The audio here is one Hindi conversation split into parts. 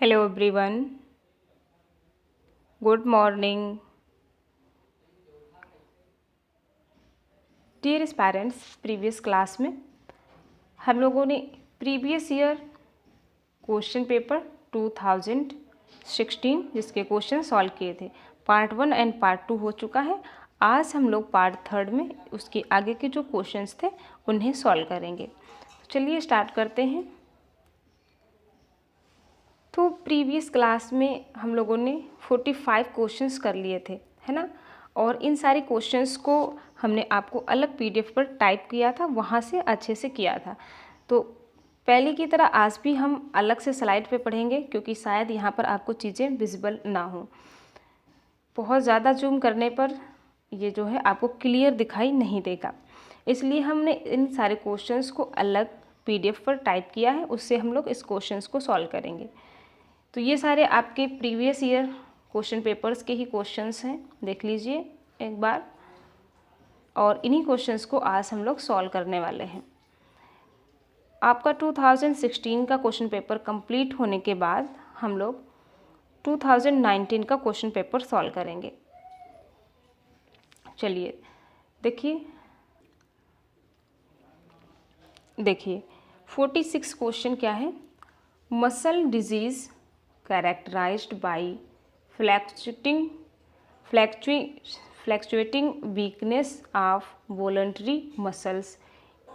Hello everyone. Good morning. Dear parents, previous class में हम लोगों ने प्रीवियस ईयर क्वेश्चन पेपर 2016 जिसके क्वेश्चन सॉल्व किए थे। पार्ट 1 एंड पार्ट 2 हो चुका है। आज हम लोग पार्ट 3 में उसके आगे के जो क्वेश्चंस थे उन्हें सॉल्व करेंगे। तो चलिए स्टार्ट करते हैं। तो प्रीवियस क्लास में हम लोगों ने 45 क्वेश्चंस कर लिए थे, है ना। और इन सारे क्वेश्चंस को हमने आपको अलग पीडीएफ पर टाइप किया था, वहाँ से अच्छे से किया था। तो पहले की तरह आज भी हम अलग से स्लाइड पे पढ़ेंगे, क्योंकि शायद यहाँ पर आपको चीज़ें विजिबल ना हो। बहुत ज़्यादा जूम करने पर ये जो है आपको क्लियर दिखाई नहीं देगा, इसलिए हमने इन सारे क्वेश्चंस को अलग पीडीएफ पर टाइप किया है, उससे हम लोग इस क्वेश्चंस को सॉल्व करेंगे। तो ये सारे आपके प्रीवियस ईयर क्वेश्चन पेपर्स के ही क्वेश्चंस हैं, देख लीजिए एक बार। और इन्हीं क्वेश्चंस को आज हम लोग सॉल्व करने वाले हैं। आपका 2016 का क्वेश्चन पेपर कंप्लीट होने के बाद हम लोग 2019 का क्वेश्चन पेपर सॉल्व करेंगे। चलिए देखिए 46 क्वेश्चन क्या है। Muscle disease characterized by fluctuating weakness of voluntary muscles,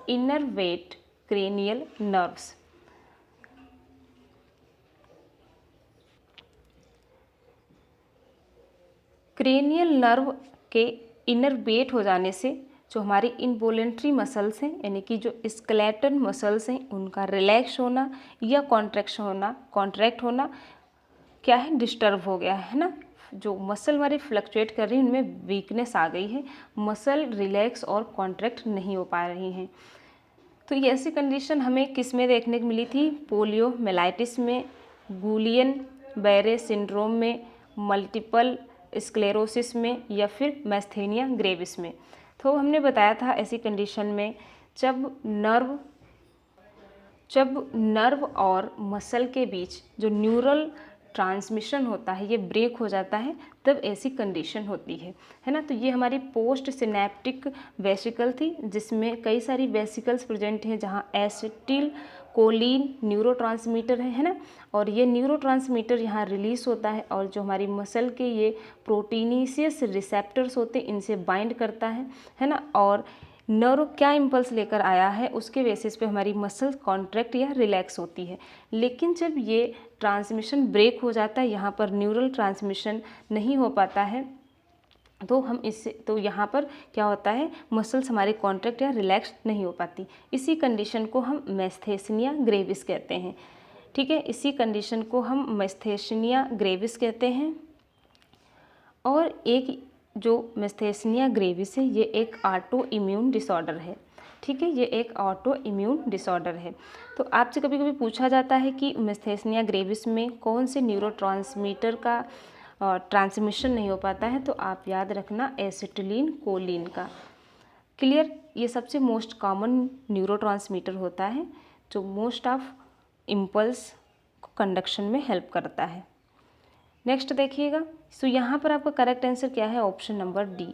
innervate cranial nerves। Cranial nerve के इनरवेट हो जाने से जो हमारी इनवॉलेंट्री मसल्स हैं, यानी कि जो स्केलेटल मसल्स हैं, उनका रिलैक्स होना या कॉन्ट्रैक्ट होना क्या है, डिस्टर्ब हो गया है ना। जो मसल हमारी फ्लक्चुएट कर रही है उनमें वीकनेस आ गई है, मसल रिलैक्स और कॉन्ट्रैक्ट नहीं हो पा रही हैं। तो ये ऐसी कंडीशन हमें किस में देखने को मिली थी, पोलियोमेलाइटिस में, गुलियन बेरे सिंड्रोम में, मल्टीपल स्क्लेरोसिस में, या फिर मैस्थेनिया ग्रेविस में। तो हमने बताया था ऐसी कंडीशन में जब नर्व और मसल के बीच जो न्यूरल ट्रांसमिशन होता है ये ब्रेक हो जाता है, तब ऐसी कंडीशन होती है ना। तो ये हमारी पोस्ट सिनेप्टिक वेसिकल थी, जिसमें कई सारी वेसिकल्स प्रेजेंट हैं, जहाँ एसिटिल कोलिन न्यूरोट्रांसमीटर है ना। और ये न्यूरोट्रांसमीटर यहाँ रिलीज होता है, और जो हमारी मसल के ये प्रोटीनिशियस रिसेप्टर्स होते हैं इनसे बाइंड करता है ना। और नर्व क्या इम्पल्स लेकर आया है उसके बेसिस पे हमारी मसल कॉन्ट्रैक्ट या रिलैक्स होती है। लेकिन जब ये ट्रांसमिशन ब्रेक हो जाता है, यहाँ पर न्यूरल ट्रांसमिशन नहीं हो पाता है, तो यहाँ पर क्या होता है, मसल्स हमारे कॉन्ट्रैक्ट या रिलैक्स नहीं हो पाती। इसी कंडीशन को हम मैस्थेनिया ग्रेविस कहते हैं। ठीक है, इसी कंडीशन को हम मैस्थेनिया ग्रेविस कहते हैं। और एक जो मैस्थेनिया ग्रेविस है ये एक ऑटो इम्यून डिसऑर्डर है। ठीक है, ये एक ऑटो इम्यून डिसऑर्डर है। तो आपसे कभी कभी पूछा जाता है कि मैस्थेनिया ग्रेविस में कौन से न्यूरोट्रांसमीटर का ट्रांसमिशन नहीं हो पाता है, तो आप याद रखना एसिटिलीन कोलिन का। क्लियर, ये सबसे मोस्ट कॉमन न्यूरोट्रांसमीटर होता है जो मोस्ट ऑफ इम्पल्स कंडक्शन में हेल्प करता है। नेक्स्ट देखिएगा, सो यहाँ पर आपका करेक्ट आंसर क्या है, ऑप्शन नंबर डी।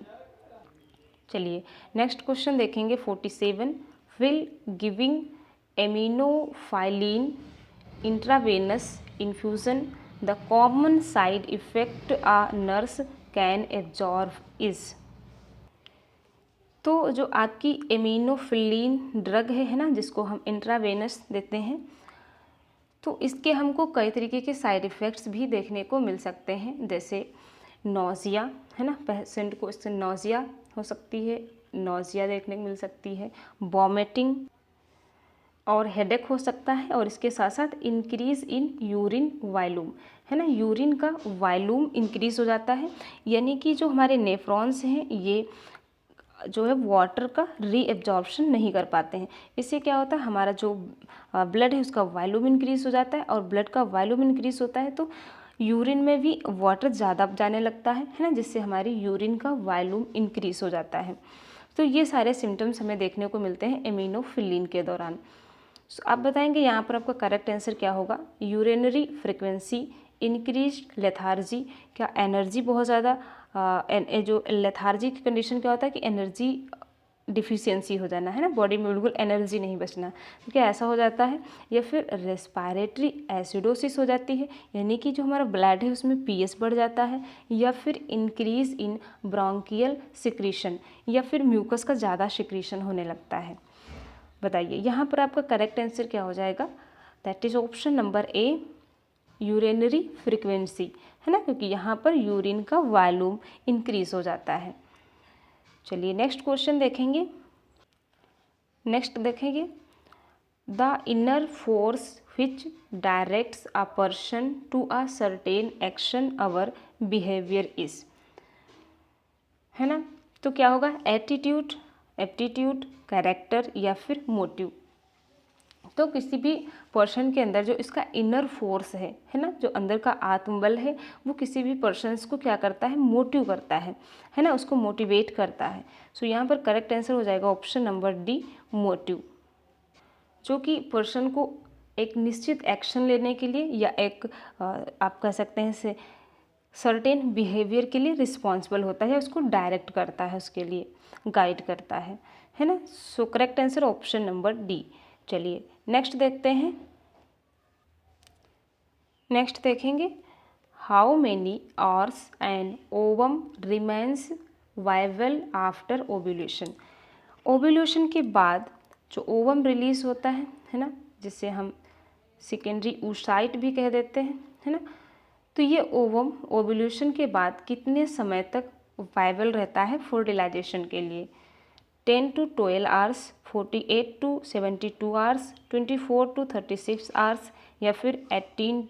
चलिए नेक्स्ट क्वेश्चन देखेंगे 47। Will giving aminophylline intravenous infusion the common side effect a nurse can observe is. तो जो आपकी एमिनोफिलिन ड्रग है ना, जिसको हम इंट्रावेनस देते हैं, तो इसके हमको कई तरीके के साइड इफ़ेक्ट्स भी देखने को मिल सकते हैं, जैसे नौजिया है ना, पेशेंट को इससे नौजिया हो सकती है, नौजिया देखने को मिल सकती है, वॉमिटिंग और हेडेक हो सकता है, और इसके साथ साथ इंक्रीज़ इन यूरिन वॉल्यूम है ना, यूरिन का वॉल्यूम इंक्रीज़ हो जाता है, यानी कि जो हमारे नेफ्रॉन्स हैं ये जो है वाटर का रीएब्जॉर्प्शन नहीं कर पाते हैं। इससे क्या होता है, हमारा जो ब्लड है उसका वॉल्यूम इंक्रीज़ हो जाता है, और ब्लड का वॉल्यूम इंक्रीज़ होता है तो यूरिन में भी वाटर ज़्यादा जाने लगता है ना, जिससे हमारी यूरिन का वॉल्यूम इंक्रीज़ हो जाता है। तो ये सारे सिम्टम्स हमें देखने को मिलते हैं एमिनोफिलिन के दौरान। आप बताएंगे यहाँ पर आपका करेक्ट आंसर क्या होगा। यूरिनरी फ्रिक्वेंसी, इंक्रीज लेथार्जी, क्या एनर्जी बहुत ज़्यादा, जो लेथार्जी की कंडीशन क्या होता है कि एनर्जी डिफिशियंसी हो जाना, है ना, बॉडी में बिल्कुल एनर्जी नहीं बचना, तो क्या ऐसा हो जाता है। या फिर रेस्पिरेटरी एसिडोसिस हो जाती है, यानी कि जो हमारा ब्लड है उसमें पीएच बढ़ जाता है। या फिर इंक्रीज इन ब्रोंकियल सिक्रीशन, या फिर म्यूकस का ज़्यादा सिक्रीशन होने लगता है। बताइए यहाँ पर आपका करेक्ट आंसर क्या हो जाएगा। That is option number A, urinary frequency, है ना, क्योंकि यहाँ पर यूरिन का वॉल्यूम इंक्रीज हो जाता है। चलिए नेक्स्ट क्वेश्चन देखेंगे। नेक्स्ट देखेंगे, the inner force which directs a person to a certain action or behaviour is, है ना, तो क्या होगा, एटीट्यूड, एप्टीट्यूड, कैरेक्टर या फिर मोटिव। तो किसी भी पर्सन के अंदर जो इसका इनर फोर्स है ना, जो अंदर का आत्मबल है, वो किसी भी पर्सन्स को क्या करता है, मोटिव करता है ना, उसको मोटिवेट करता है। सो यहाँ पर करेक्ट आंसर हो जाएगा ऑप्शन नंबर डी, मोटिव, जो कि पर्सन को एक निश्चित एक्शन लेने के लिए या एक आप कह सकते हैं से सर्टेन बिहेवियर के लिए रिस्पॉन्सिबल होता है, उसको डायरेक्ट करता है, उसके लिए गाइड करता है ना। So correct answer option number D. चलिए नेक्स्ट देखते हैं। नेक्स्ट देखेंगे, how many hours an ovum remains viable after ovulation. Ovulation के बाद जो ओवम रिलीज होता है ना, जिसे हम सेकेंडरी oocyte भी कह देते हैं, है ना, तो ये ओवम ओव्यूलेशन के बाद कितने समय तक वाइवल रहता है फर्टिलाइजेशन के लिए। 10 to 12 hours, 48 to 72 hours, 24 to 36 hours, या फिर 18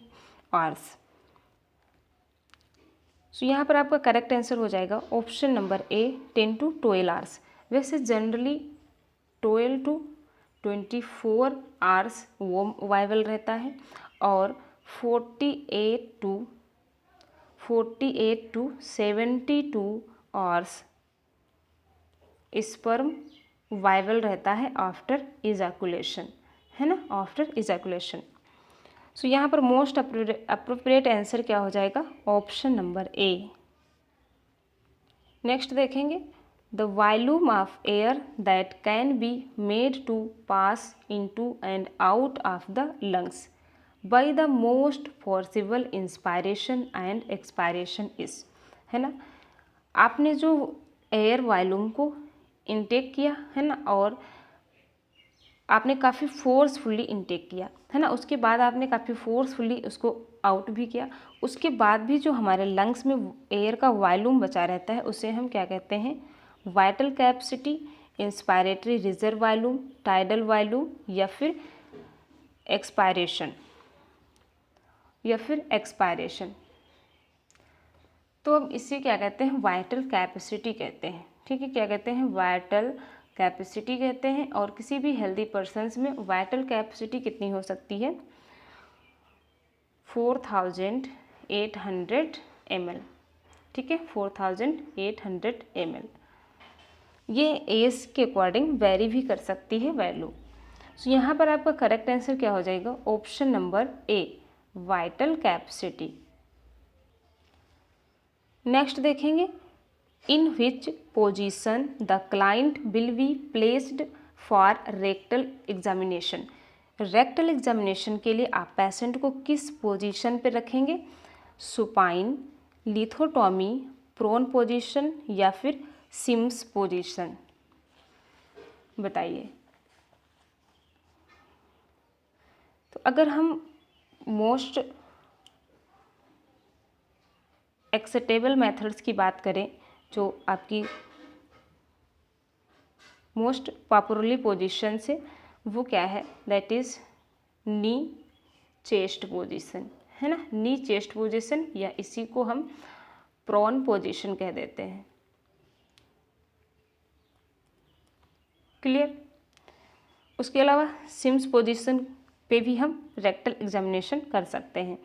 आवर्स। सो यहाँ पर आपका करेक्ट आंसर हो जाएगा option number A, 10 to 12 hours. वैसे जनरली 12 to 24 आवर्स वो वाइवल रहता है, और 48 to 72 आवर्स स्पर्म वाइवल रहता है आफ्टर इजैकुलेशन, है ना, आफ्टर इजैकुलेशन। सो यहाँ पर मोस्ट अप्रोप्रिएट आंसर क्या हो जाएगा, ऑप्शन नंबर ए। नेक्स्ट देखेंगे, the volume of air that can be made to pass into and out of the lungs by the most forcible inspiration and expiration is, है ना, आपने जो एयर वॉल्यूम को इनटेक किया है ना, और आपने काफ़ी फोर्सफुली इनटेक किया है ना, उसके बाद आपने काफ़ी फोर्सफुली उसको आउट भी किया, उसके बाद भी जो हमारे लंग्स में एयर का वॉल्यूम बचा रहता है उसे हम क्या कहते हैं, vital capacity, inspiratory reserve volume, tidal volume, या फिर एक्सपायरेशन। तो अब इसे क्या कहते हैं, वाइटल कैपेसिटी कहते हैं, ठीक है, क्या कहते हैं, वाइटल कैपेसिटी कहते हैं। और किसी भी हेल्दी पर्सन्स में वाइटल कैपेसिटी कितनी हो सकती है, 4800 ml, ठीक है, 4800 ml। ये एज के अकॉर्डिंग वेरी भी कर सकती है वैल्यू। सो यहाँ पर आपका करेक्ट आंसर क्या हो जाएगा, option number A, vital capacity. Next देखेंगे, in which position the client will be placed for rectal examination. Rectal examination के लिए आप पेशेंट को किस पोजीशन पे रखेंगे, सुपाइन, लिथोटॉमी, प्रोन पोजीशन, या फिर सिम्स पोजीशन, बताइए। तो अगर हम मोस्ट एक्सेप्टेबल मेथड्स की बात करें, जो आपकी मोस्ट पॉपुलरली पोजीशन से, वो क्या है, that is knee chest position, है ना, नी चेस्ट पोजीशन, या इसी को हम प्रोन पोजीशन कह देते हैं। क्लियर। उसके अलावा सिम्स पोजीशन पे भी हम रेक्टल एग्जामिनेशन कर सकते हैं।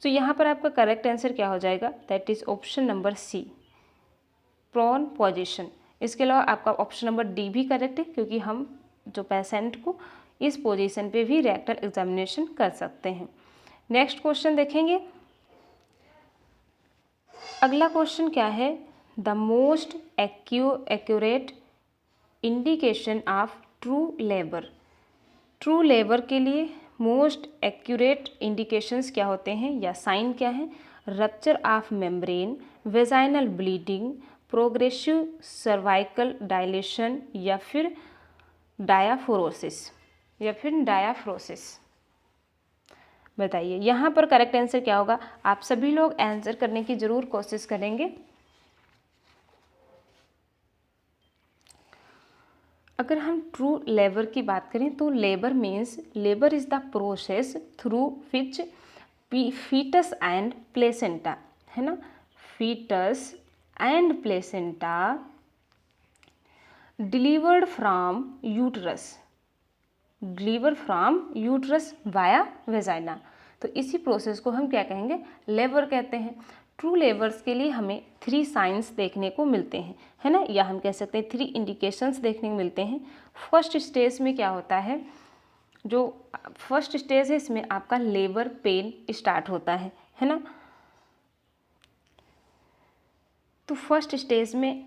तो यहाँ पर आपका करेक्ट आंसर क्या हो जाएगा, that is option number C, prone position. इसके अलावा आपका ऑप्शन नंबर डी भी करेक्ट है, क्योंकि हम जो पेशेंट को इस पोजीशन पे भी रेक्टल एग्जामिनेशन कर सकते हैं। नेक्स्ट क्वेश्चन देखेंगे। अगला क्वेश्चन क्या है, the most accurate indication of true labour. True labour के लिए मोस्ट एक्यूरेट इंडिकेशंस क्या होते हैं या साइन क्या है, rupture of membrane, vaginal bleeding, progressive cervical dilation या फिर डायाफ्रोसिस। बताइए यहाँ पर करेक्ट आंसर क्या होगा। आप सभी लोग आंसर करने की जरूर कोशिश करेंगे। अगर हम ट्रू लेबर की बात करें तो labour means labour is the process through which fetus and placenta, है ना, fetus and placenta delivered from uterus via vagina. तो इसी प्रोसेस को हम क्या कहेंगे, लेबर कहते हैं। ट्रू लेबर्स के लिए हमें 3 साइंस देखने को मिलते हैं, है ना, या हम कह सकते हैं 3 इंडिकेशंस देखने को मिलते हैं। फर्स्ट स्टेज में क्या होता है, जो फर्स्ट स्टेज है इसमें आपका लेबर पेन स्टार्ट होता है ना। तो फर्स्ट स्टेज में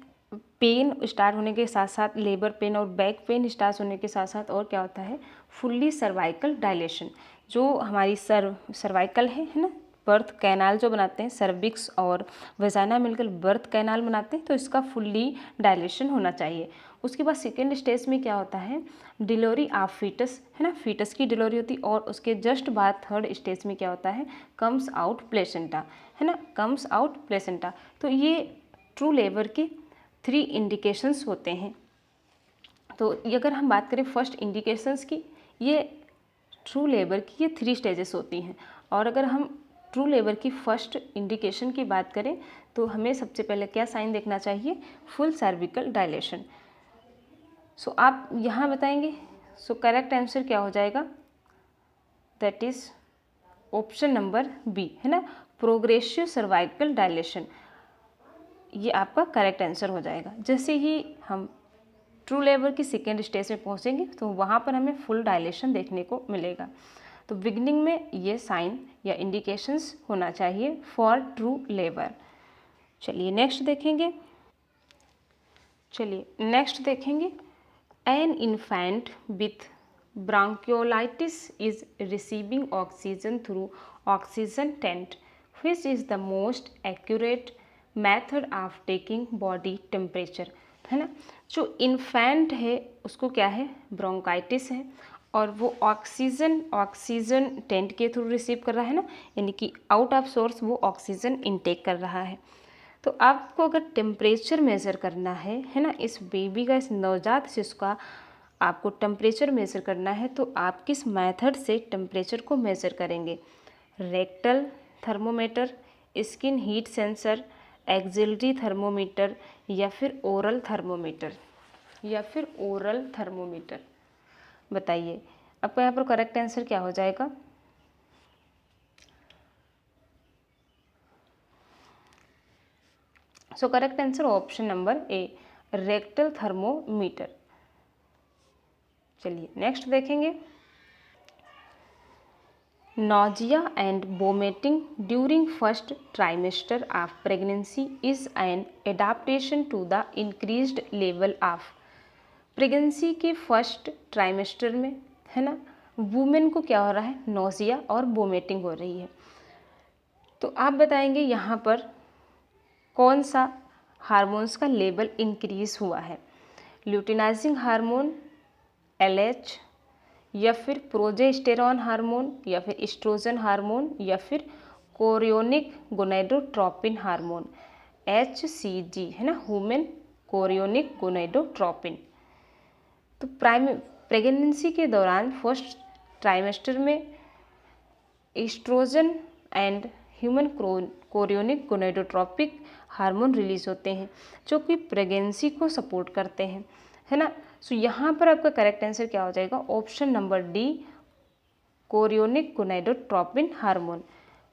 पेन स्टार्ट होने के साथ साथ लेबर पेन और बैक पेन स्टार्ट होने के साथ साथ और क्या होता है, फुल्ली सर्वाइकल डायलेशन। जो हमारी सर्वाइकल है ना, बर्थ कैनाल जो बनाते हैं, सर्विक्स और वेजाइना मिलकर बर्थ कैनाल बनाते हैं, तो इसका फुल्ली डायलेशन होना चाहिए। उसके बाद सेकेंड स्टेज में क्या होता है, डिलीवरी ऑफ फीटस, है ना, फीटस की डिलीवरी होती है। और उसके जस्ट बाद थर्ड स्टेज में क्या होता है, कम्स आउट प्लेसेंटा, है ना, कम्स आउट प्लेसेंटा। तो ये ट्रू लेबर के 3 इंडिकेशंस होते हैं। तो अगर हम बात करें फर्स्ट इंडिकेशंस की, ये ट्रू लेबर की ये 3 स्टेजेस होती हैं। और अगर हम ट्रू लेबर की फर्स्ट इंडिकेशन की बात करें तो हमें सबसे पहले क्या साइन देखना चाहिए, फुल सर्विकल डायलेशन। सो आप यहाँ बताएंगे, सो करेक्ट आंसर क्या हो जाएगा, that is option number B, है ना, प्रोग्रेसिव सर्वाइकल डायलेशन। ये आपका करेक्ट आंसर हो जाएगा। जैसे ही हम ट्रू लेबर की सेकेंड स्टेज में पहुंचेंगे तो वहाँ पर हमें फुल डायलेशन देखने को मिलेगा। तो बिगनिंग में ये साइन या इंडिकेशंस होना चाहिए फॉर ट्रू लेबर। चलिए नेक्स्ट देखेंगे। An infant with bronchiolitis is receiving oxygen through oxygen tent, which is the most accurate method of taking body temperature, है ना। जो इन्फेंट है उसको क्या है, ब्रोंकाइटिस है, और वो ऑक्सीजन टेंट के थ्रू रिसीव कर रहा है ना, यानी कि आउट ऑफ सोर्स वो ऑक्सीजन इनटेक कर रहा है। तो आपको अगर टेम्परेचर मेज़र करना है ना, इस बेबी का, इस नवजात शिशु का आपको टेम्परेचर मेज़र करना है, तो आप किस मेथड से टेम्परेचर को मेज़र करेंगे, rectal thermometer, skin heat sensor, axillary thermometer या फिर ओरल थर्मोमीटर। बताइए आपका यहाँ पर करेक्ट आंसर क्या हो जाएगा। सो करेक्ट आंसर ऑप्शन नंबर ए, रेक्टल थर्मोमीटर। चलिए नेक्स्ट देखेंगे। Nausea and vomiting during first trimester of pregnancy is an adaptation to the increased level of pregnancy के फर्स्ट ट्राइमेस्टर में, है ना, वुमेन को क्या हो रहा है, नोजिया और वोमिटिंग हो रही है। तो आप बताएंगे यहाँ पर कौन सा हार्मोन्स का लेवल इंक्रीज हुआ है, ल्यूटिनाइजिंग हार्मोन LH, या फिर प्रोजेस्टेरॉन हार्मोन, या फिर एस्ट्रोजन हार्मोन, या फिर कोरियोनिक गोनेडोट्रोपिन हार्मोन HCG, है ना, ह्यूमन कोरियोनिक गोनेडोट्रोपिन। तो प्रेगनेंसी के दौरान फर्स्ट ट्राइमेस्टर में estrogen and human chorionic gonadotropic hormone release होते हैं जो कि प्रेगनेंसी को सपोर्ट करते हैं, है ना। सो यहाँ पर आपका करेक्ट आंसर क्या हो जाएगा, option number D, chorionic gonadotropin hormone.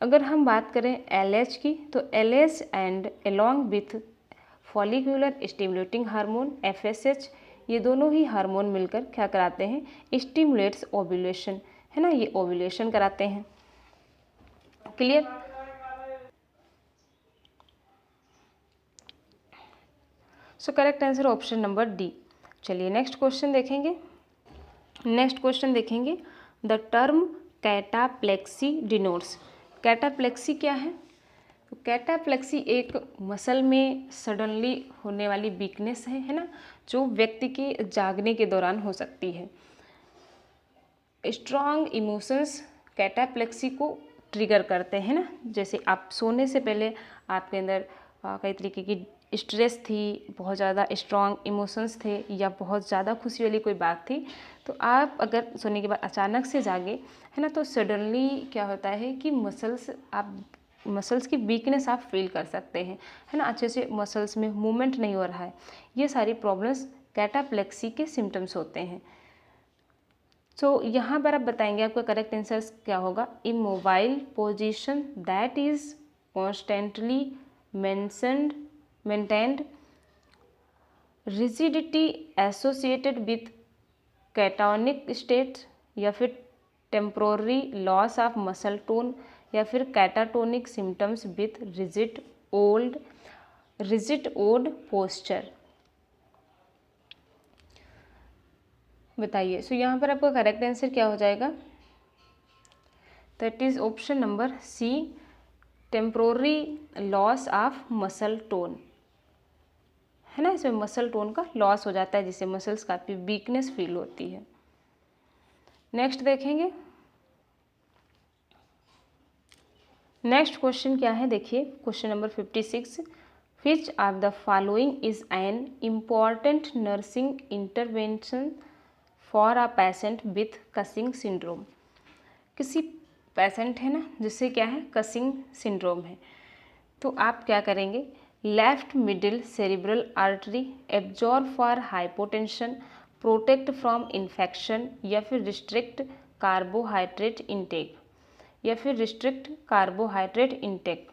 अगर हम बात करें LH की, तो LH and along with follicular stimulating hormone FSH ये दोनों ही हार्मोन मिलकर क्या कराते हैं, स्टिमुलेट्स ओव्यूलेशन, है ना, ये ओव्यूलेशन कराते हैं। क्लियर। सो correct answer option number D. चलिए नेक्स्ट क्वेश्चन देखेंगे। नेक्स्ट क्वेश्चन देखेंगे, the term cataplexy denotes. Cataplexy क्या है? तो कैटाप्लेक्सी एक मसल में सडनली होने वाली वीकनेस है ना, जो व्यक्ति के जागने के दौरान हो सकती है। स्ट्रॉन्ग इमोशंस कैटाप्लेक्सी को ट्रिगर करते हैं ना, जैसे आप सोने से पहले आपके अंदर कई तरीके की स्ट्रेस थी, बहुत ज़्यादा स्ट्रॉन्ग इमोशंस थे, या बहुत ज़्यादा खुशी वाली कोई बात थी, तो आप अगर सोने के बाद अचानक से जागे, है ना, तो सडनली क्या होता है कि मसल्स की वीकनेस आप फील कर सकते हैं, है ना, अच्छे से मसल्स में मूवमेंट नहीं हो रहा है। ये सारी प्रॉब्लम्स कैटाप्लेक्सी के सिम्टम्स होते हैं। सो यहाँ पर आप बताएंगे आपका करेक्ट आंसर क्या होगा। Immobile position that is constantly maintained, rigidity associated with catatonic state, या फिर temporary loss of muscle tone, या फिर catatonic symptoms with rigid odd posture. बताइए। सो यहाँ पर आपका करेक्ट आंसर क्या हो जाएगा, that is option number C, temporary loss of muscle tone, है ना, इसमें मसल टोन का लॉस हो जाता है, जिससे मसल्स काफ़ी वीकनेस फील होती है। नेक्स्ट देखेंगे। नेक्स्ट क्वेश्चन क्या है, देखिए question number 56, which of the following is an important nursing intervention for a patient with causing syndrome. किसी पेशेंट है ना जिससे क्या है, कसिंग सिंड्रोम है, तो आप क्या करेंगे, left middle cerebral artery absorb for hypotension, protect from infection, या फिर रिस्ट्रिक्ट कार्बोहाइड्रेट इंटेक, या फिर रिस्ट्रिक्ट कार्बोहाइड्रेट इंटेक।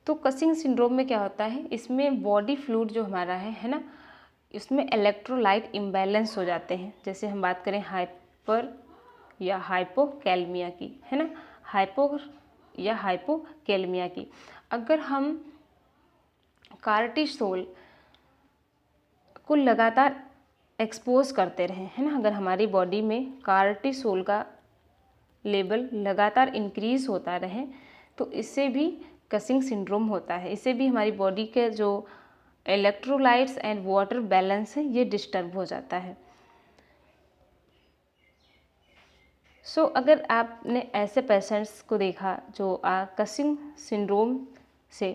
तो कसिंग सिंड्रोम में क्या होता है, इसमें बॉडी फ्लूइड जो हमारा है ना, इसमें इलेक्ट्रोलाइट इम्बैलेंस हो जाते हैं। जैसे हम बात करें हाइपर या हाइपोकैलमिया की, है ना, हाइपो या हाइपोकैलमिया की, अगर हम कार्टिसोल को लगातार एक्सपोज करते रहें, है ना, अगर हमारी बॉडी में कार्टिसोल का लेवल लगातार इंक्रीज होता रहे, तो इससे भी कसिंग सिंड्रोम होता है। इससे भी हमारी बॉडी के जो इलेक्ट्रोलाइट्स एंड वाटर बैलेंस है, ये डिस्टर्ब हो जाता है। सो अगर आपने ऐसे पेशेंट्स को देखा जो कसिंग सिंड्रोम से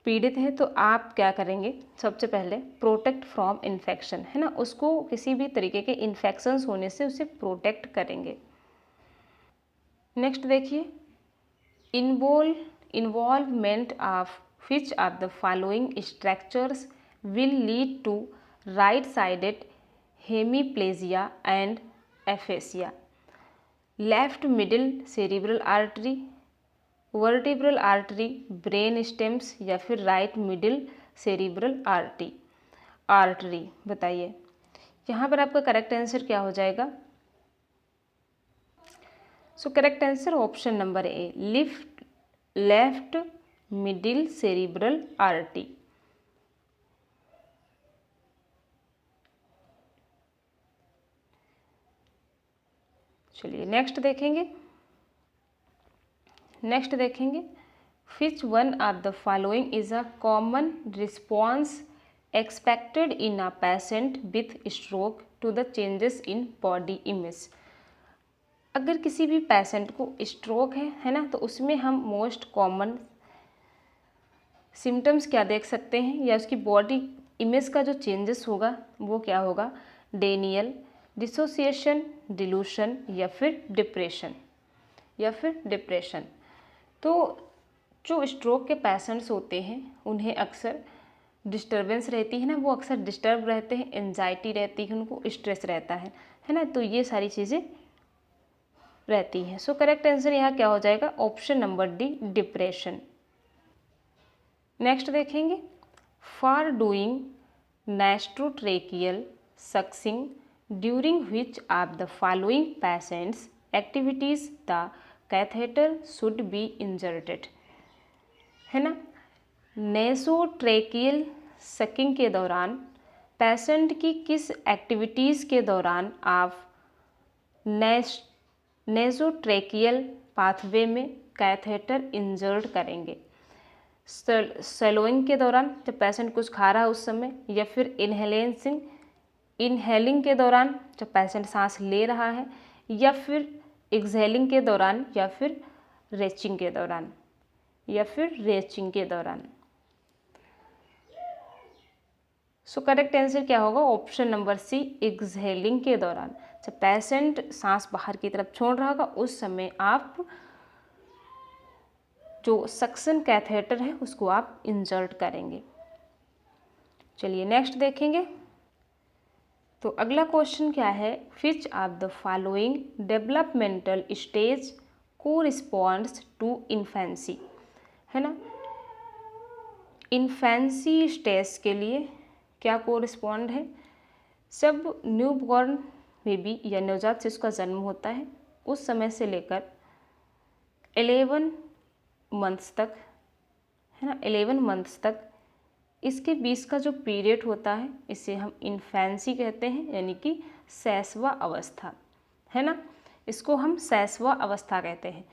पीड़ित है, तो आप क्या करेंगे, सबसे पहले प्रोटेक्ट फ्रॉम इन्फेक्शन, है ना, उसको किसी भी तरीके के इन्फेक्शंस होने से उसे प्रोटेक्ट करेंगे। नेक्स्ट देखिए, involvement of which of the following structures will lead to right-sided hemiplegia and aphasia? Left middle cerebral artery, vertebral artery, brain stems, या फिर राइट मिडिल सेरिब्रल आर्टरी। बताइए यहाँ पर आपका करेक्ट आंसर क्या हो जाएगा। सो करेक्ट आंसर ऑप्शन नंबर ए, लेफ्ट मिडिल सेरिब्रल आर्टरी। चलिए नेक्स्ट देखेंगे। नेक्स्ट देखेंगे, which one of the following is a common response expected in a patient with stroke to the changes in body image? अगर किसी भी पेशेंट को स्ट्रोक है ना, तो उसमें हम मोस्ट कॉमन सिम्टम्स क्या देख सकते हैं, या उसकी बॉडी इमेज का जो चेंजेस होगा वो क्या होगा, डेनियल, डिसोसिएशन, डिलूशन, या फिर डिप्रेशन। तो जो स्ट्रोक के पेशेंट्स होते हैं उन्हें अक्सर डिस्टर्बेंस रहती है ना, वो अक्सर डिस्टर्ब रहते हैं, एंजाइटी रहती है, उनको स्ट्रेस रहता है ना, तो ये सारी चीज़ें रहती हैं। सो करेक्ट आंसर यहाँ क्या हो जाएगा, option number D, depression. Next देखेंगे, for doing nasotracheal suctioning during which of the following patient's activities the catheter should be inserted, है ना। नेसोट्रेकियल सकिंग के दौरान पेशेंट की किस एक्टिविटीज़ के दौरान आप नेसोट्रेकियल पाथवे में कैथेटर इंजर्ट करेंगे? सैलोइंग के दौरान जब पेशेंट कुछ खा रहा है उस समय, या फिर इनहेलिंग के दौरान जब पेशेंट सांस ले रहा है, या फिर एक्सहेलिंग के दौरान, या फिर रेचिंग के दौरान, सो करेक्ट आंसर क्या होगा? ऑप्शन नंबर सी, एक्सहेलिंग के दौरान। जब पेशेंट सांस बाहर की तरफ छोड़ रहा होगा उस समय आप जो सक्शन कैथेटर है उसको आप इंसर्ट करेंगे। चलिए नेक्स्ट देखेंगे। तो अगला क्वेश्चन क्या है, which of the following developmental stage corresponds to infancy, है ना। इन्फेंसी स्टेज के लिए क्या कोरिस्पॉन्ड है? जब न्यूबॉर्न बेबी या नवजात शिशु का जन्म होता है उस समय से लेकर 11 मंथ्स तक, है ना, 11 मंथ्स तक इसके बीच का जो पीरियड होता है इसे हम इन्फेंसी कहते हैं, यानी कि शैशवा अवस्था, है ना। इसको हम शैशवा अवस्था कहते हैं।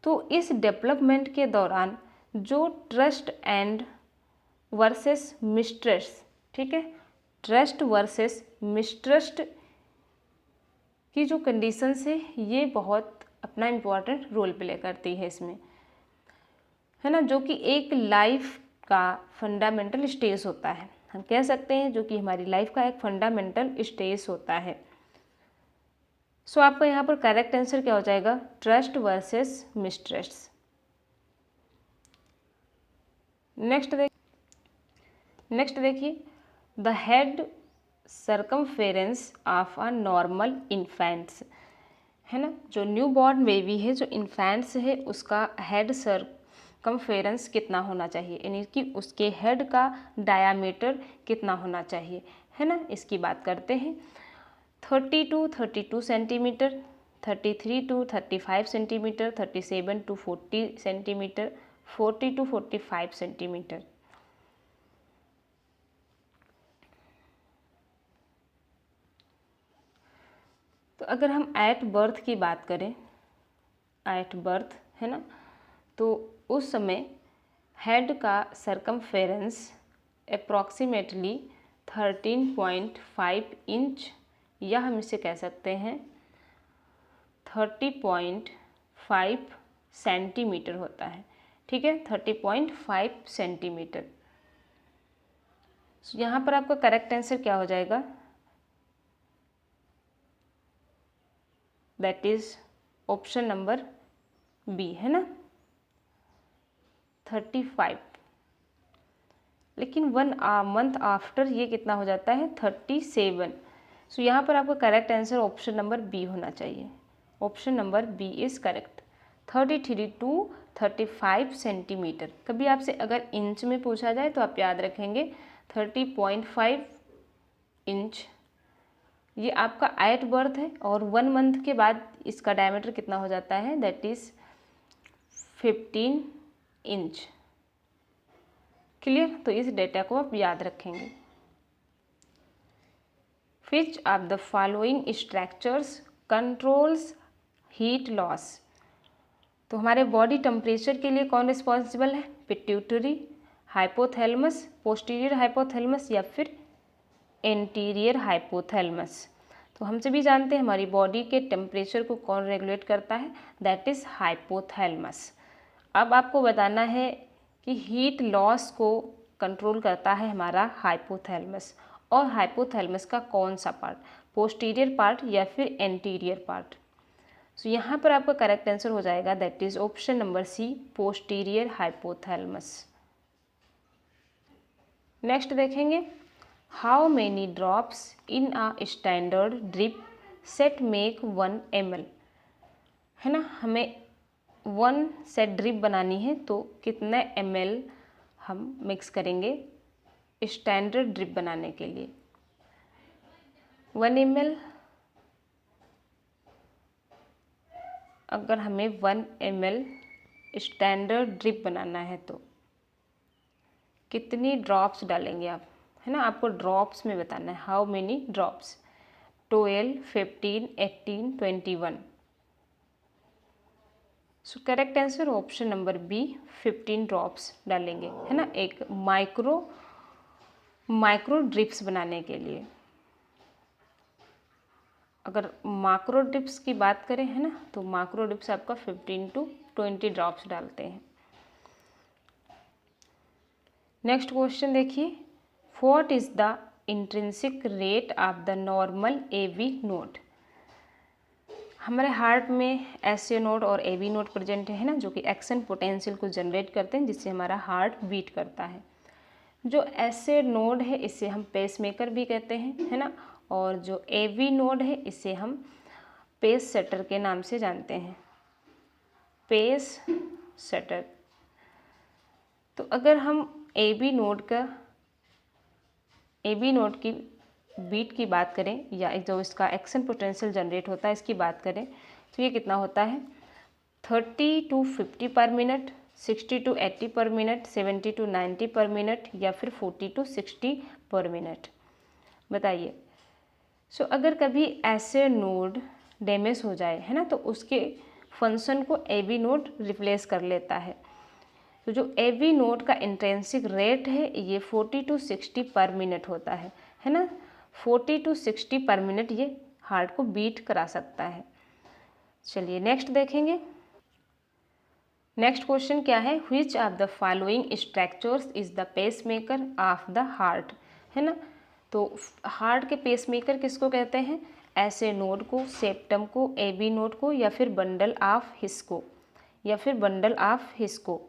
तो इस डेवलपमेंट के दौरान जो ट्रस्ट एंड वर्सेस मिसट्रस्ट, ठीक है, ट्रस्ट वर्सेस मिसट्रस्ट की जो कंडीशंस है ये बहुत अपना इम्पोर्टेंट रोल प्ले करती है इसमें, है ना, जो कि एक लाइफ का फंडामेंटल स्टेज होता है। हम कह सकते हैं जो कि हमारी लाइफ का एक फंडामेंटल स्टेज होता है। सो आपका यहाँ पर करेक्ट आंसर क्या हो जाएगा? Trust versus mistrust. नेक्स्ट देखिए, the head circumference of a normal infants, है ना, जो न्यू बॉर्न बेबी है, जो इन्फेंट्स है, उसका हेड सर्कमफेरेंस कितना होना चाहिए, यानी कि उसके हेड का डायामीटर कितना होना चाहिए, है ना। इसकी बात करते हैं। 30 to 32 centimetre, 33 to 35 centimetre, 37 to 40 centimetre, 40 to 45 centimetre. तो अगर हम एट बर्थ की बात करें, एट बर्थ, है ना, तो उस समय हेड का सर्कमफेरेंस अप्रॉक्सीमेटली 13.5 इंच, या हम इसे कह सकते हैं 30.5 सेंटीमीटर होता है, ठीक है, 30.5 सेंटीमीटर। यहाँ पर आपका करेक्ट आंसर क्या हो जाएगा? That is option number B, है ना, 35। लेकिन 1 मंथ आफ्टर ये कितना हो जाता है? 37। सो यहाँ पर आपका correct answer option number B होना चाहिए। Option number B is correct, 33 to 35 centimetre. कभी आपसे अगर इंच में पूछा जाए तो आप याद रखेंगे 30.5 इंच, ये आपका एट बर्थ है, और 1 मंथ के बाद इसका डायमीटर कितना हो जाता है? That is 15 inch. क्लियर? तो इस डेटा को आप याद रखेंगे। विच of the following structures controls heat loss, तो हमारे बॉडी टेम्परेचर के लिए कौन रिस्पॉन्सिबल है? पिट्यूटरी, हाइपोथैलेमस, पोस्टीरियर हाइपोथैलेमस, या फिर एंटीरियर हाइपोथैलेमस। तो हम सभी जानते हैं हमारी बॉडी के टेम्परेचर को कौन रेगुलेट करता है? That is hypothalamus. अब आपको बताना है कि हीट लॉस को कंट्रोल करता है हमारा हाइपोथैलेमस, और हाइपोथैलेमस का कौन सा पार्ट? पोस्टीरियर पार्ट या फिर एंटीरियर पार्ट? सो यहाँ पर आपका करेक्ट आंसर हो जाएगा that is option number C, posterior hypothalamus. Next देखेंगे, how many drops in a standard drip set make 1 ml, है ना, हमें 1 सेट ड्रिप बनानी है तो कितने ml हम मिक्स करेंगे स्टैंडर्ड ड्रिप बनाने के लिए। 1 ml, अगर हमें 1 ml स्टैंडर्ड ड्रिप बनाना है तो कितनी ड्रॉप्स डालेंगे आप, है ना, आपको ड्रॉप्स में बताना है। How many drops, 12, 15, 18, 21। So correct answer option number B, 15 drops डालेंगे, है ना, एक माइक्रो ड्रिप्स बनाने के लिए। अगर माइक्रो ड्रिप्स की बात करें, है ना, तो माइक्रो ड्रिप्स आपका 15 to 20 ड्रॉप्स डालते हैं। नेक्स्ट क्वेश्चन देखिए, what is the intrinsic rate of the normal AV node. हमारे हार्ट में एसए नोड और एवी नोड प्रेजेंट है ना, जो कि एक्शन पोटेंशियल को जनरेट करते हैं, जिससे हमारा हार्ट बीट करता है। जो एसए नोड है इसे हम पेसमेकर भी कहते हैं, है ना, और जो एवी नोड है इसे हम पेस सेटर के नाम से जानते हैं, पेस सेटर। तो अगर हम एवी नोड की बीट की बात करें, या जो इसका एक्शन पोटेंशियल जनरेट होता है इसकी बात करें, तो ये कितना होता है, 30 to 50 पर मिनट, 60 to 80 पर मिनट, 70 to 90 पर मिनट, या फिर 40 to 60 पर मिनट। बताइए। सो अगर कभी ऐसे नोड डैमेज हो जाए, है ना, तो उसके फंक्शन को एवी नोड रिप्लेस कर लेता है। तो जो एवी नोड का इंट्रिंसिक रेट है ये 40 to 60 पर मिनट होता है ना, 40 to 60 पर मिनट ये हार्ट को बीट करा सकता है। चलिए नेक्स्ट देखेंगे। नेक्स्ट क्वेश्चन क्या है, which of the following structures is the pacemaker of the heart, है ना। तो हार्ट के पेसमेकर किसको कहते हैं, ऐसे नोड को, सेप्टम को, एवी नोड को, या फिर बंडल ऑफ हिस को।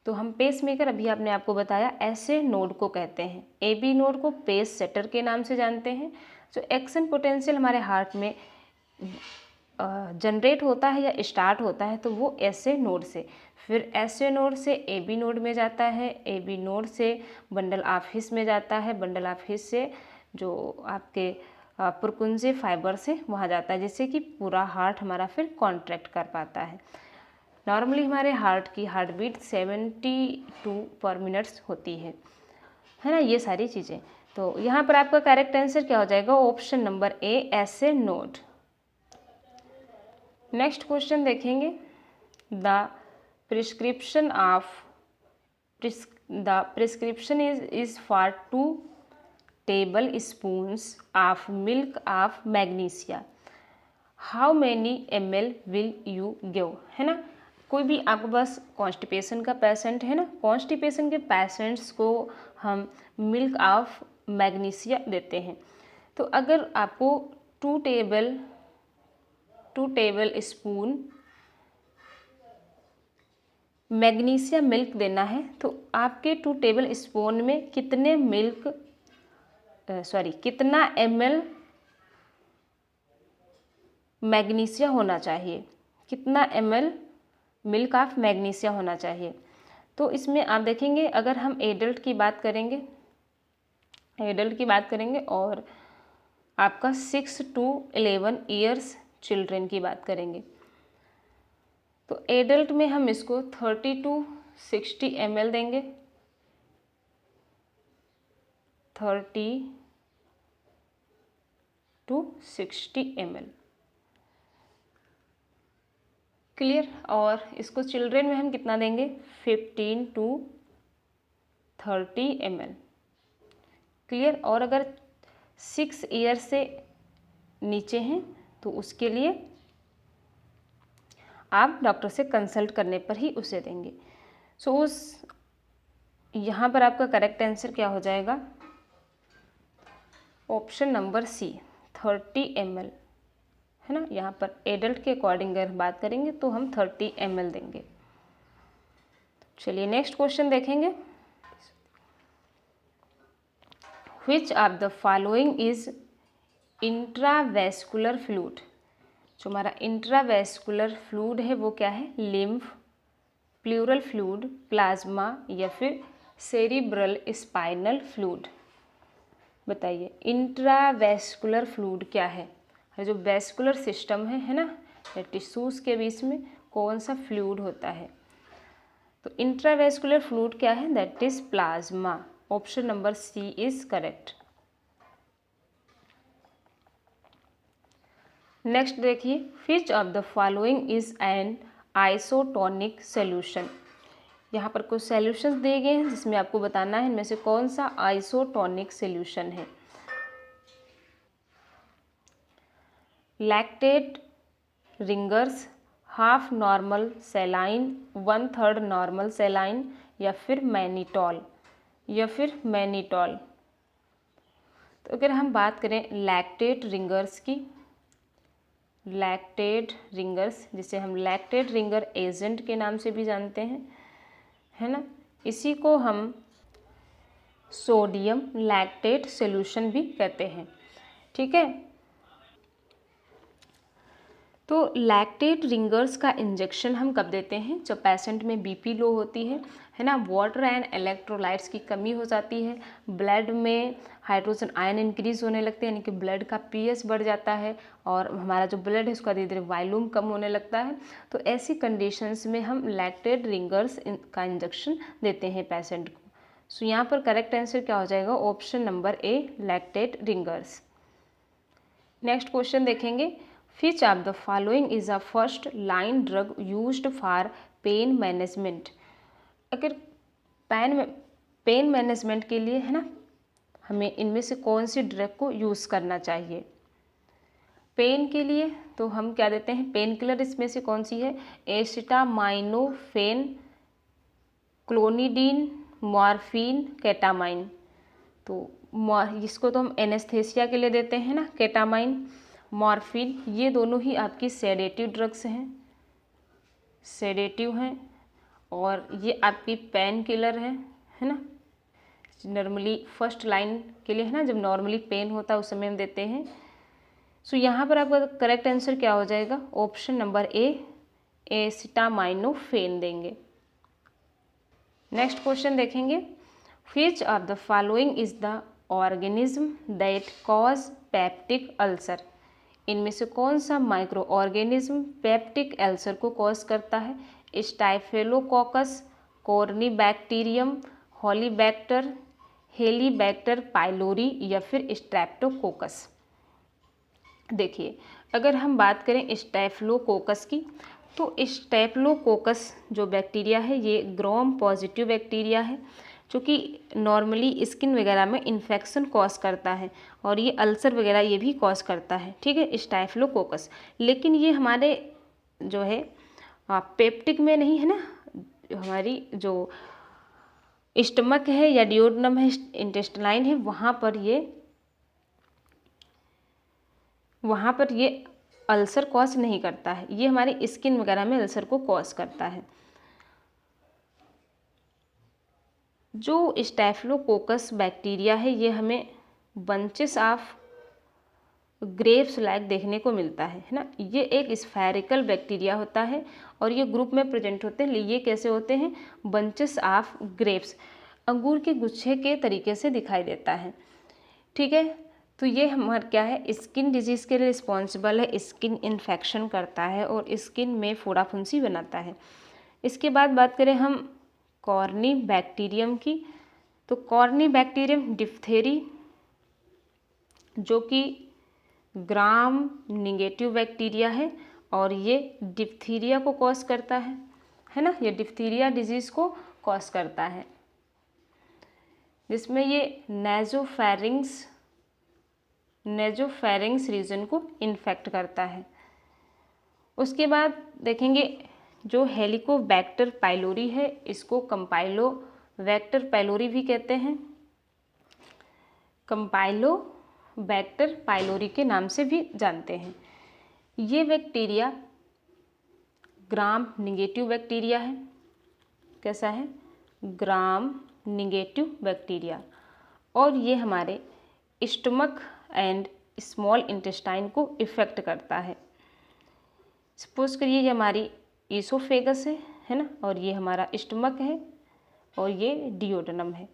तो हम पेसमेकर अभी आपने आपको बताया ऐसे नोड को कहते हैं, एबी नोड को पेस सेटर के नाम से जानते हैं। जो एक्शन पोटेंशियल हमारे हार्ट में जनरेट होता है या स्टार्ट होता है तो वो ऐसे नोड से, फिर ऐसे नोड से एबी नोड में जाता है, एबी नोड से बंडल ऑफ हिस में जाता है, बंडल ऑफ हिस से जो आपके पुरकुंजे फाइबर से वहाँ जाता है, जिससे कि पूरा हार्ट हमारा फिर कॉन्ट्रैक्ट कर पाता है। नॉर्मली हमारे हार्ट की हार्ट बीट 72 पर मिनट्स होती है ना, ये सारी चीज़ें। तो यहाँ पर आपका करेक्ट आंसर क्या हो जाएगा, ऑप्शन नंबर ए, ऐसे नोड। नेक्स्ट क्वेश्चन देखेंगे, the prescription is for 2 tablespoons of milk of magnesia, how many ml will you give, है ना। कोई भी आपके पास कॉन्स्टिपेशन का पेशेंट है ना, कॉन्स्टिपेशन के पेशेंट्स को हम मिल्क ऑफ मैग्नीशिया देते हैं। तो अगर आपको 2 टेबल स्पून मैग्नीशिया मिल्क देना है, तो आपके 2 टेबल स्पून में कितना ml मैग्नीशिया होना चाहिए, कितना ml मिल्क ऑफ मैग्नीशिया होना चाहिए। तो इसमें आप देखेंगे, अगर हम एडल्ट की बात करेंगे और आपका 6 to 11 ईयर्स चिल्ड्रन की बात करेंगे, तो एडल्ट में हम इसको 30 to 60 ml देंगे, 30 to 60 ml, क्लियर। और इसको चिल्ड्रन में हम कितना देंगे, 15 to 30 ml, क्लियर। और अगर 6 ईयर से नीचे हैं तो उसके लिए आप डॉक्टर से कंसल्ट करने पर ही उसे देंगे। सो यहाँ पर आपका करेक्ट आंसर क्या हो जाएगा, ऑप्शन नंबर सी, 30 ml, है ना। यहाँ पर एडल्ट के अकॉर्डिंग अगर बात करेंगे तो हम 30 ml देंगे। चलिए नेक्स्ट क्वेश्चन देखेंगे, which of the following is intravascular fluid. जो हमारा इंट्रावेस्कुलर फ्लूइड है वो क्या है, लिम्फ, प्लूरल फ्लूइड, प्लाज्मा या फिर सेरिब्रल स्पाइनल फ्लूइड? बताइए इंट्रावेस्कुलर फ्लूइड क्या है? जो वेस्कुलर सिस्टम है ना, या टिश्यूज के बीच में कौन सा फ्लूइड होता है? तो इंट्रावेस्कुलर फ्लूइड क्या है? That is plasma. Option number C is correct. Next देखिए, which of the following is an isotonic solution? यहाँ पर कुछ सॉल्यूशंस दिए गए हैं जिसमें आपको बताना है इनमें से कौन सा आइसोटोनिक सॉल्यूशन है। Lactate, ringers, half normal saline, 1/3 normal saline या फिर मैनिटॉल। तो अगर हम बात करें लैक्टेट रिंगर्स की, लैक्टेट रिंगर्स जिसे हम लैक्टेट रिंगर एजेंट के नाम से भी जानते हैं, है ना, इसी को हम सोडियम लैक्टेट सॉल्यूशन भी कहते हैं। ठीक है, तो लैक्टेट रिंगर्स का इंजेक्शन हम कब देते हैं? जब पेशेंट में बीपी लो होती है ना, वाटर एंड इलेक्ट्रोलाइट्स की कमी हो जाती है, ब्लड में हाइड्रोजन आयन इंक्रीज होने लगते हैं, यानी कि ब्लड का पीएच बढ़ जाता है और हमारा जो ब्लड है उसका धीरे धीरे वॉल्यूम कम होने लगता है। तो ऐसी कंडीशंस में हम लैक्टेट रिंगर्स का इंजेक्शन देते हैं पेशेंट को। सो यहाँ पर करेक्ट आंसर क्या हो जाएगा? ऑप्शन नंबर ए, लैक्टेट रिंगर्स। नेक्स्ट क्वेश्चन देखेंगे, Which of the following is a first line drug used for pain management? अगर पेन मैनेजमेंट के लिए है ना, हमें इनमें से कौन सी ड्रग को यूज़ करना चाहिए? पेन के लिए तो हम क्या देते हैं? पेन किलर इसमें से कौन सी है? एसिटामाइनोफेन, क्लोनिडीन, मॉर्फिन, केटामाइन। तो इसको तो हम एनेस्थेसिया के लिए देते हैं ना, केटामाइन, मॉर्फिन, ये दोनों ही आपकी सेडेटिव ड्रग्स हैं, सेडेटिव हैं, और ये आपकी पेन किलर है ना। नॉर्मली फर्स्ट लाइन के लिए है ना, जब नॉर्मली पेन होता है उस समय हम देते हैं। सो यहाँ पर आपका करेक्ट आंसर क्या हो जाएगा? ऑप्शन नंबर ए, एसिटामाइनोफेन देंगे। नेक्स्ट क्वेश्चन देखेंगे, which of the following is the organism that cause peptic ulcer? इनमें से कौन सा माइक्रो ऑर्गेनिज्म पेप्टिक अल्सर को कॉज करता है? स्टाइफिलोकोकस, कॉर्नीबैक्टीरियम, हॉलीबैक्टर, हेलीबैक्टर पाइलोरी या फिर स्ट्रेप्टोकोकस? देखिए, अगर हम बात करें स्टेफिलोकोकस की, तो स्टेफिलोकोकस जो बैक्टीरिया है ये ग्राम पॉजिटिव बैक्टीरिया है, जो कि नॉर्मली स्किन वगैरह में इन्फेक्शन कॉज करता है और ये अल्सर वगैरह ये भी कॉज करता है। ठीक है, स्टाइफिलोकोकस। लेकिन ये हमारे जो है पेप्टिक में नहीं है ना, हमारी जो स्टमक है या डियोडनम है, इंटेस्टाइन है, वहाँ पर ये अल्सर कॉज नहीं करता है, ये हमारी स्किन वगैरह में अल्सर को कॉज करता है। जो स्टेफिलोकोकस बैक्टीरिया है ये हमें बंचेस ऑफ ग्रेप्स लाइक देखने को मिलता है ना। ये एक स्फेरिकल बैक्टीरिया होता है और ये ग्रुप में प्रेजेंट होते हैं। ये कैसे होते हैं? बंचेस ऑफ ग्रेप्स, अंगूर के गुच्छे के तरीके से दिखाई देता है। ठीक है, तो ये हमारा क्या है? स्किन डिजीज़ के लिए रिस्पॉन्सिबल है, स्किन इन्फेक्शन करता है और स्किन में फोड़ा फुंसी बनाता है। इसके बाद बात करें हम कॉर्नी बैक्टीरियम की, तो कॉर्नी बैक्टीरियम डिप्थेरी जो कि ग्राम निगेटिव बैक्टीरिया है और ये डिप्थीरिया को कॉज करता है ना, ये डिप्थीरिया डिजीज़ को कॉज करता है, जिसमें ये नेजोफेरिंग्स रीजन को इन्फेक्ट करता है। उसके बाद देखेंगे जो हेलिकोबैक्टर पाइलोरी है, इसको कंपाइलोबैक्टर पाइलोरी भी कहते हैं, कंपाइलोबैक्टर पाइलोरी के नाम से भी जानते हैं। ये बैक्टीरिया ग्राम निगेटिव बैक्टीरिया है। कैसा है? ग्राम निगेटिव बैक्टीरिया, और ये हमारे स्टमक एंड स्मॉल इंटेस्टाइन को इफ़ेक्ट करता है। सपोज करिए ये हमारी ईसोफेगस है है ना, और ये हमारा स्टमक है और ये डिओडेनम है।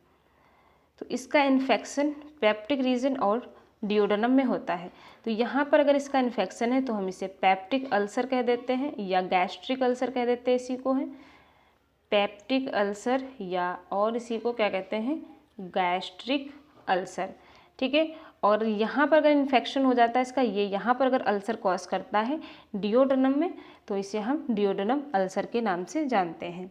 तो इसका इन्फेक्शन पेप्टिक रीजन और डिओडेनम में होता है। तो यहाँ पर अगर इसका इन्फेक्शन है तो हम इसे पेप्टिक अल्सर कह देते हैं या गैस्ट्रिक अल्सर कह देते हैं, इसी को है पेप्टिक अल्सर या और इसी को क्या कहते हैं, गैस्ट्रिक अल्सर। ठीक है, और यहाँ पर अगर इन्फेक्शन हो जाता है इसका, ये यहाँ पर अगर अल्सर कॉज करता है डिओडेनम में, तो इसे हम डिओडेनम अल्सर के नाम से जानते हैं।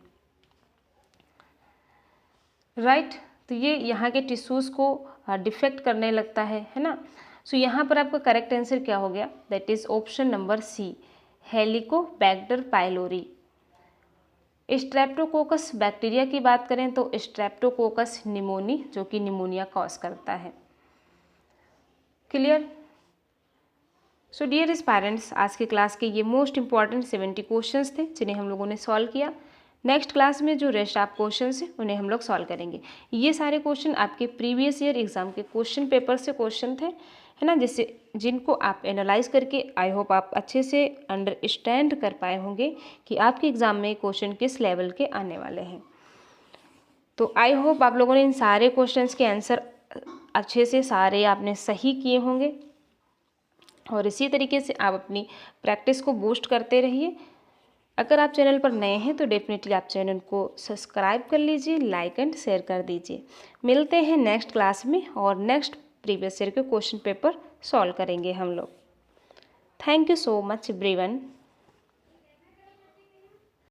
राइट, तो ये यहाँ के टिश्यूज़ को डिफेक्ट करने लगता है ना। सो यहाँ पर आपका करेक्ट आंसर क्या हो गया, that is option number C, Helicobacter pylori. Streptococcus bacteria की बात करें तो स्ट्रेप्टोकोकस निमोनी, जो कि निमोनिया कॉज करता है। क्लियर। सो डियर एस्पायरेंट्स, आज के क्लास के ये मोस्ट इंपॉर्टेंट 70 क्वेश्चंस थे जिन्हें हम लोगों ने सॉल्व किया। नेक्स्ट क्लास में जो रेस्ट ऑफ क्वेश्चंस हैं उन्हें हम लोग सॉल्व करेंगे। ये सारे क्वेश्चन आपके प्रीवियस ईयर एग्जाम के क्वेश्चन पेपर से क्वेश्चन थे, है ना, जिनको आप एनालाइज करके आई होप आप अच्छे से अंडरस्टैंड कर पाए होंगे कि आपके एग्ज़ाम में क्वेश्चन किस लेवल के आने वाले हैं। तो आई होप आप लोगों ने इन सारे क्वेश्चंस के आंसर अच्छे से सारे आपने सही किए होंगे, और इसी तरीके से आप अपनी प्रैक्टिस को बूस्ट करते रहिए। अगर आप चैनल पर नए हैं तो डेफिनेटली आप चैनल को सब्सक्राइब कर लीजिए, लाइक एंड शेयर कर दीजिए। मिलते हैं नेक्स्ट क्लास में और नेक्स्ट प्रीवियस ईयर के क्वेश्चन पेपर सॉल्व करेंगे हम लोग। Thank you so much everyone.